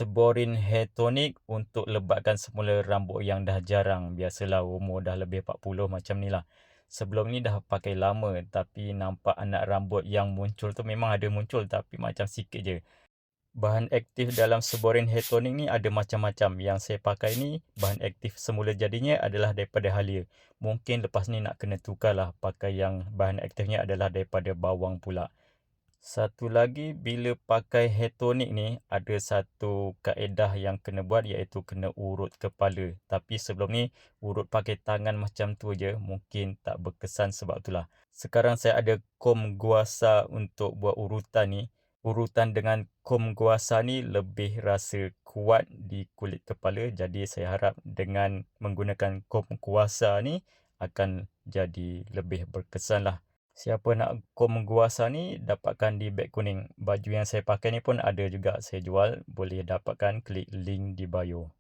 Seborin hair tonic untuk lebatkan semula rambut yang dah jarang. Biasalah umur dah lebih 40 macam ni lah. Sebelum ni dah pakai lama tapi nampak anak rambut yang muncul tu memang ada muncul tapi macam sikit je. Bahan aktif dalam seborin hair tonic ni ada macam-macam. Yang saya pakai ni bahan aktif semula jadinya adalah daripada Halia. Mungkin lepas ni nak kena tukar lah pakai yang bahan aktifnya adalah daripada bawang pula. Satu lagi, bila pakai hair tonic ni, ada satu kaedah yang kena buat iaitu kena urut kepala. Tapi sebelum ni, urut pakai tangan macam tu je, mungkin tak berkesan sebab itulah. Sekarang saya ada kom guasa untuk buat urutan ni. Urutan dengan kom guasa ni lebih rasa kuat di kulit kepala. Jadi saya harap dengan menggunakan kom guasa ni akan jadi lebih berkesan lah. Siapa nak kom guasa ni dapatkan di beg kuning. Baju yang saya pakai ni pun ada juga saya jual. Boleh dapatkan klik link di bio.